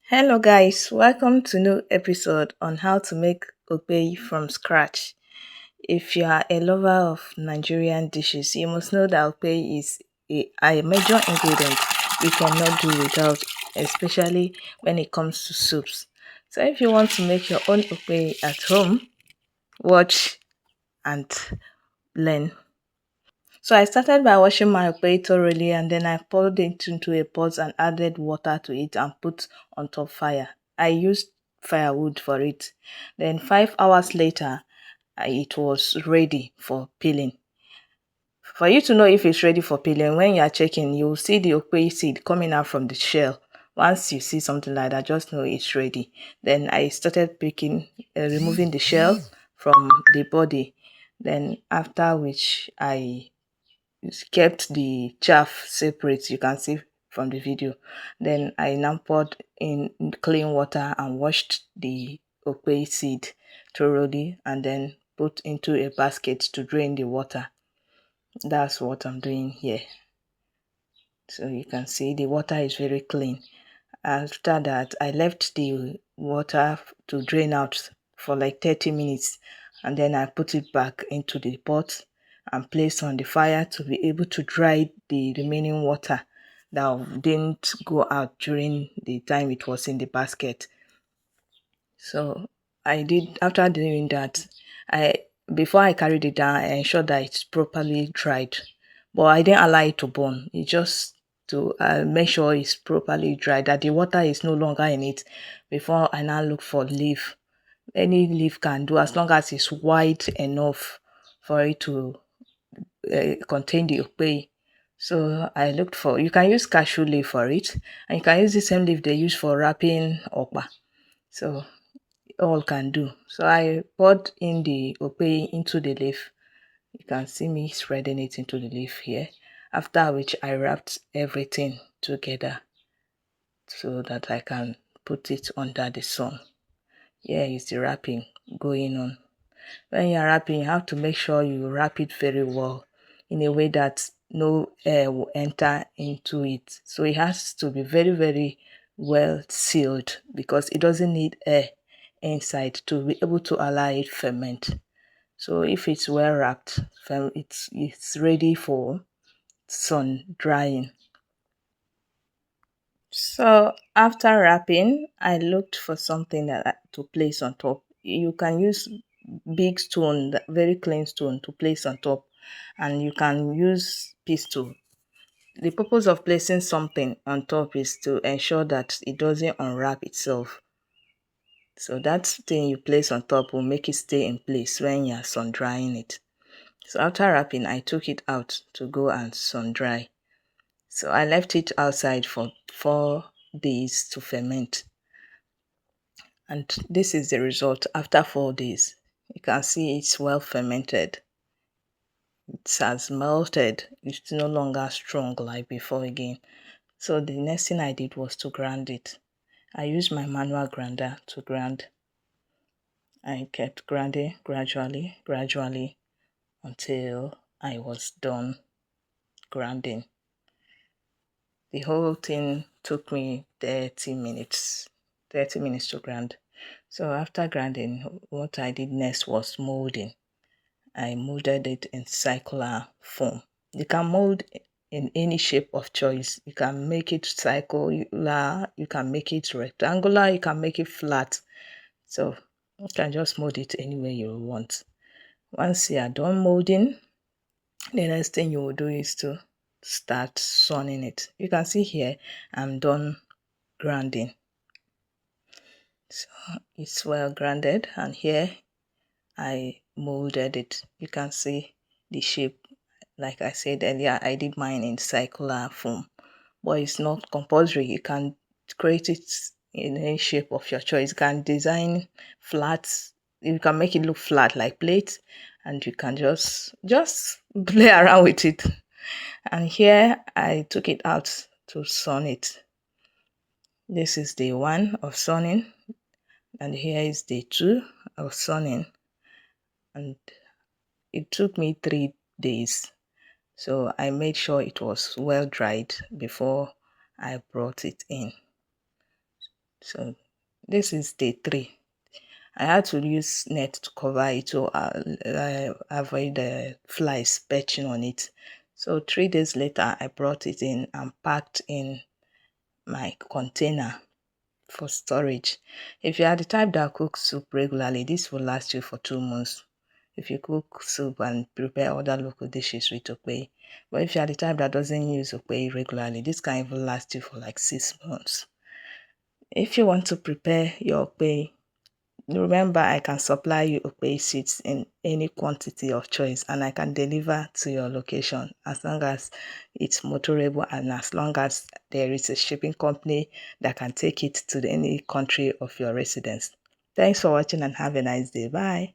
Hello guys, welcome to new episode on how to make Okpei from scratch. If you are a lover of Nigerian dishes, you must know that Okpei is a major ingredient we cannot do without, especially when it comes to soups. So if you want to make your own Okpei at home, watch and learn. So I started by washing my okpei thoroughly and then I poured it into a pot and added water to it and put on top fire. I used firewood for it. Then 5 hours later, it was ready for peeling. For you to know if it's ready for peeling, when you are checking, you will see the okpei seed coming out from the shell. Once you see something like that, just know it's ready. Then I started picking, removing the shell from the body. Then after which I kept the chaff separate, you can see from the video. Then I now poured in clean water and washed the okpei seed thoroughly and then put into a basket to drain the water. That's what I'm doing here. So you can see the water is very clean. After that, I left the water to drain out for like 30 minutes and then I put it back into the pot and placed on the fire to be able to dry the remaining water that didn't go out during the time it was in the basket. So I did, after doing that, I before I carried it down, I ensured that it's properly dried. But I didn't allow it to burn. It just to make sure it's properly dried, that the water is no longer in it before I now look for leaf. Any leaf can do as long as it's wide enough for it to contain the okpei. So I looked for, you can use cashew leaf for it, and you can use the same leaf they use for wrapping okpa. So all can do. So I poured in the okpei into the leaf. You can see me spreading it into the leaf here. After which I wrapped everything together so that I can put it under the sun. Here is the wrapping going on. When you're wrapping, you have to make sure you wrap it very well in a way that no air will enter into it. So it has to be very, very well sealed because it doesn't need air inside to be able to allow it ferment. So if it's well wrapped, it's ready for sun drying. So after wrapping, I looked for something to place on top. You can use big stone, very clean stone to place on top, and you can use pistol. The purpose of placing something on top is to ensure that it doesn't unwrap itself. So that thing you place on top will make it stay in place when you're sun drying it. So after wrapping, I took it out to go and sun dry. So I left it outside for 4 days to ferment. And this is the result after 4 days. You can see it's well fermented. It has melted. It's no longer strong like before again. So the next thing I did was to grind it. I used my manual grinder to grind. I kept grinding gradually until I was done grinding. The whole thing took me 30 minutes. 30 minutes to grind. So after grinding, what I did next was molding. I molded it in circular form. You can mold in any shape of choice. You can make it circular, you can make it rectangular, you can make it flat. So you can just mold it any way you want. Once you are done molding, the next thing you will do is to start sunning it. You can see here I'm done grinding. So it's well grounded, and here I molded it. You can see the shape. Like I said earlier, I did mine in circular form, but it's not compulsory. You can create it in any shape of your choice. You can design flat. You can make it look flat like plate, and you can just play around with it. And here I took it out to sun it. This is day 1 of sunning, and here is day 2 of sunning, and it took me 3 days. So I made sure it was well dried before I brought it in. So this is day 3. I had to use net to cover it to avoid the flies perching on it. So 3 days later, I brought it in and packed in my container for storage. If you are the type that cooks soup regularly, this will last you for 2 months. If you cook soup and prepare other local dishes with okpei. But if you are the type that doesn't use okpei regularly, this can even last you for like 6 months. If you want to prepare your okpei, remember I can supply you okpei seeds in any quantity of choice, and I can deliver to your location as long as it's motorable and as long as there is a shipping company that can take it to any country of your residence. Thanks for watching and have a nice day. Bye.